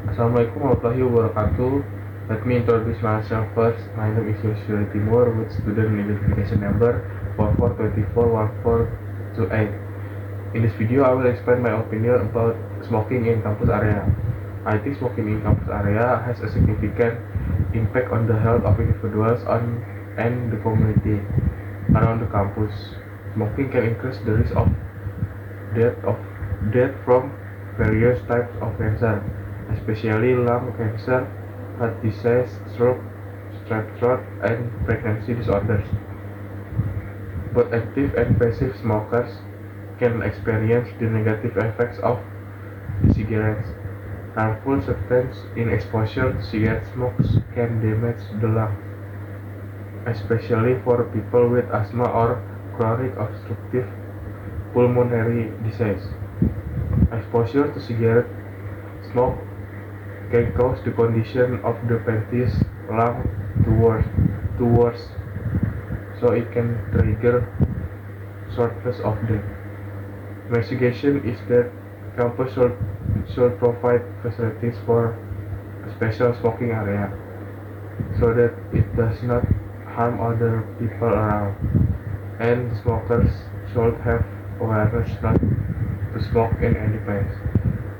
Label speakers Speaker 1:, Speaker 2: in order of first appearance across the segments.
Speaker 1: Assalamualaikum warahmatullahi wabarakatuh. Let me introduce myself first. My name is Yoshio Timur with student identification number 44241428. In this video, I will explain my opinion about smoking in campus area. I think smoking in campus area has a significant impact on the health of individuals and the community around the campus. Smoking can increase the risk of death from various types of cancer, especially lung cancer, heart disease, stroke, strep throat, and pregnancy disorders. Both active and passive smokers can experience the negative effects of the cigarettes. Harmful substances in exposure to cigarette smoke can damage the lungs, especially for people with asthma or chronic obstructive pulmonary disease. Exposure to cigarette smoke can cause the condition of the venous lung to worsen, so it can trigger shortness of breath. My suggestion is that campus should provide facilities for a special smoking area, so that it does not harm other people around, and the smokers should have awareness not to smoke in any place.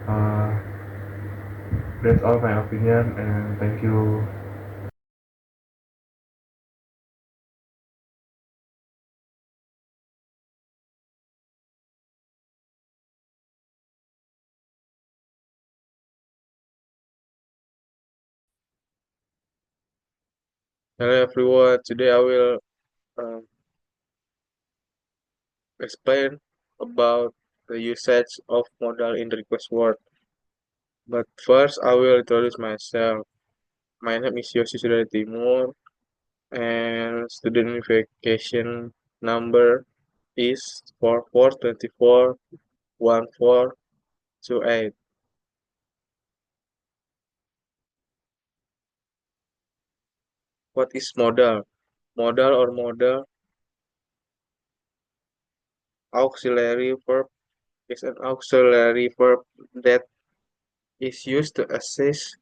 Speaker 1: Uh, that's all my opinion, and thank you.
Speaker 2: Hello everyone, today I will explain about the usage of modal in the request word. But first I will introduce myself. My name is Yosi Sudari Timur and student identification number is 44241428. What is modal? Modal or modal auxiliary verb is an auxiliary verb that is used to assist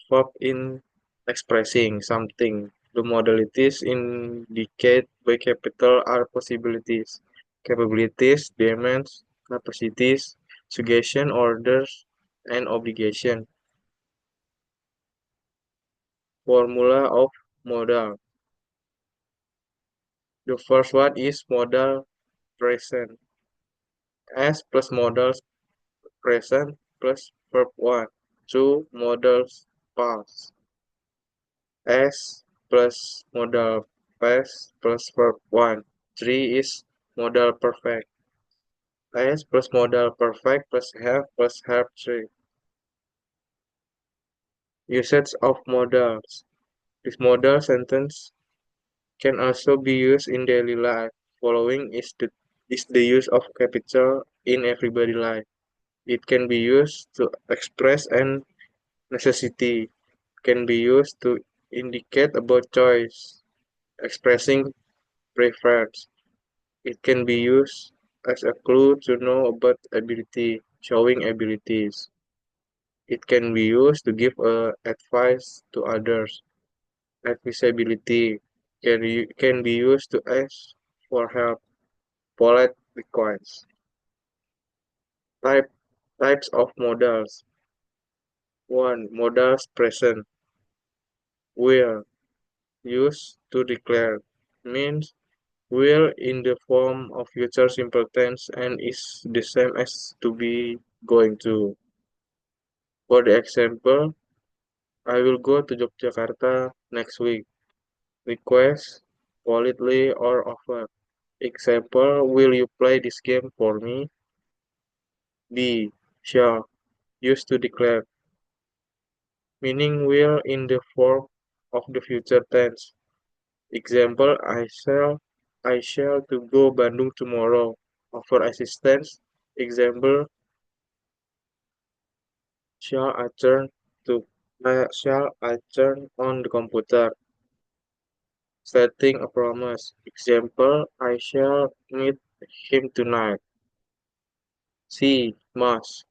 Speaker 2: verb in expressing something. The modalities indicated by capital are possibilities, capabilities, demands, capacities, suggestion, orders, and obligation. Formula of modal. The first one is modal present. S plus modal present plus verb 1. 2 modals past. S plus modal past plus verb 1. 3 is modal perfect. S plus modal perfect plus have 3. Usage of modals. This modal sentence can also be used in daily life. Following is the is the use of capital in everyday life. It can be used to express an necessity, can be used to indicate about choice, expressing preference. It can be used as a clue to know about ability, showing abilities. It can be used to give advice to others. Advisability can be used to ask for help. Polite requests. Type Types of modals. 1. Modals present. Will used to declare means will in the form of future simple tense and is the same as to be going to. For the example, I will go to Yogyakarta next week. Request politely or offer. Example, will you play this game for me? B. Shall used to declare, meaning will in the form of the future tense. Example, I shall to go Bandung tomorrow. Offer assistance. Example, shall I turn to shall I turn on the computer? Setting a promise. Example, I shall meet him tonight. C. Must.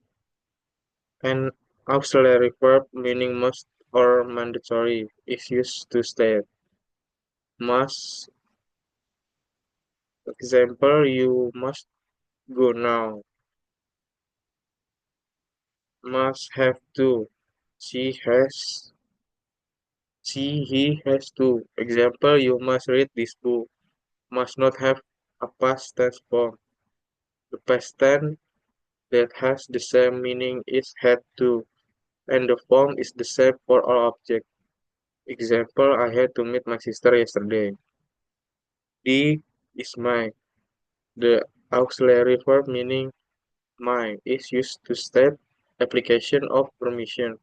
Speaker 2: An auxiliary verb meaning must or mandatory is used to state. Must. Example, you must go now. Must have to. She has. He has to. Example, you must read this book. Must not have a past tense form. The past tense that has the same meaning is had to, and the form is the same for all objects. Example, I had to meet my sister yesterday. D is my. The auxiliary verb meaning my is used to state application of permission.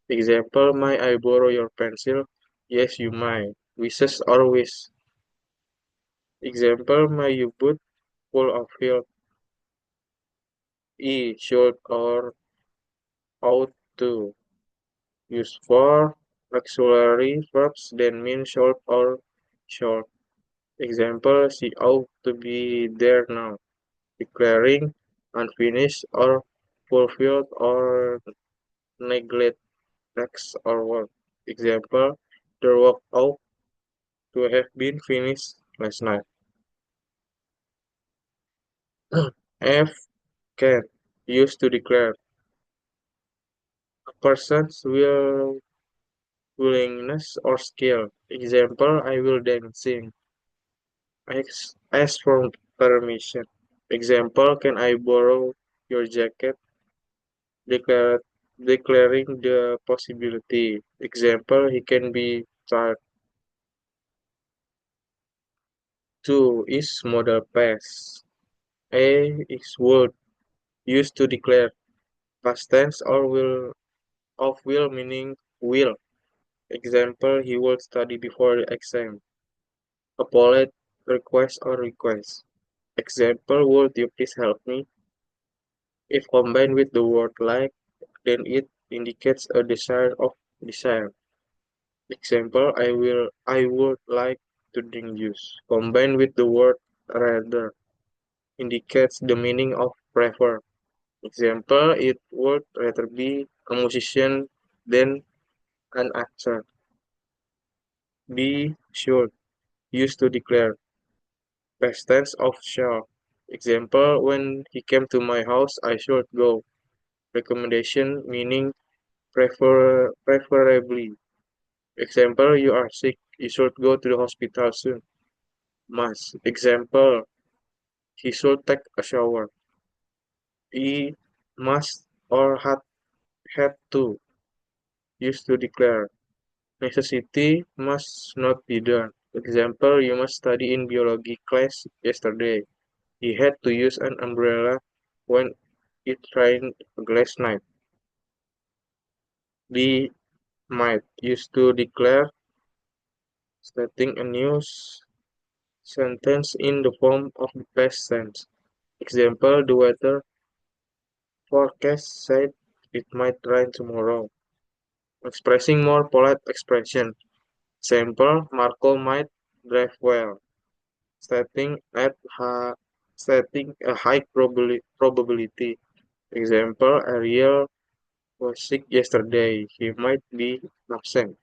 Speaker 2: Example, may I borrow your pencil? Yes, you may. Wishes or wish. Example, may you put full of field? E, should or ought to. Use for auxiliary verbs that mean short or short. Example, she ought to be there now. Declaring unfinished or fulfilled or neglect text or work. Example, the work ought to have been finished last night. F. Can used to declare a person's willingness or skill. Example, I will dancing. Ask for permission. Example, can I borrow your jacket? Declare, Declaring the possibility. Example, he can be charged. 2 is modal past. A is word used to declare past tense or will meaning will. Example, he will study before the exam. A polite request or request. Example, would you please help me? If combined with the word like, then it indicates a desire. Example, I would like to drink juice. Combined with the word rather indicates the meaning of prefer. Example, it would rather be a musician than an actor. B. Should used to declare past tense of shall. Example, when he came to my house, I should go. Recommendation meaning preferably. Example, you are sick, you should go to the hospital soon. Must. Example, he should take a shower. He must or had to used to declare. Necessity must not be done. Example, you must study in biology class yesterday. He had to use an umbrella when it rained last night. Be might used to declare, stating a new sentence in the form of the past tense. Example, the weather forecast said it might rain tomorrow. Expressing more polite expression. Example, Marco might drive well. Setting at setting a high probability. Example, Ariel was sick yesterday. He might be absent.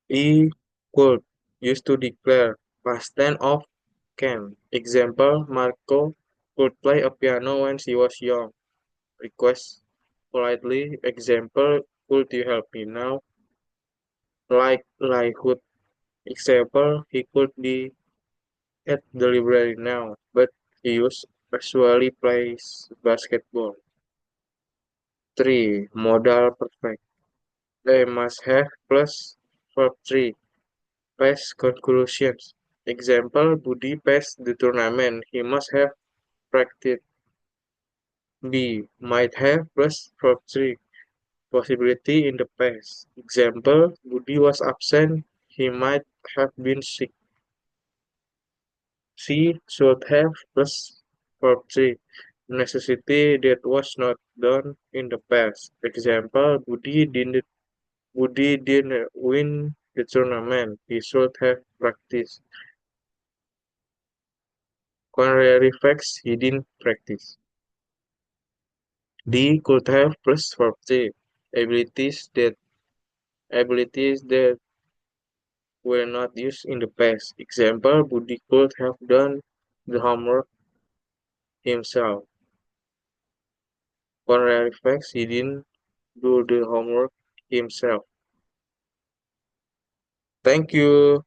Speaker 2: E could used to declare past tense of can. Example, Marco could play a piano when she was young. Request politely. Example, could you help me now? Likelihood. Example, he could be at the library now, but he usually plays basketball. 3. Modal perfect. They must have plus verb 3. Past conclusions. Example, Budi passed the tournament. He must have practiced. B. Might have plus verb 3. Possibility in the past. Example, Budi was absent. He might have been sick. C. Should have plus verb 3. Necessity that was not done in the past. Example, Budi didn't win the tournament. He should have practiced. Contrary facts, he didn't practice. D. Could have plus verb 3. Abilities that were not used in the past. Example, Budi could have done the homework himself. Contrary facts, he didn't do the homework himself. Thank you.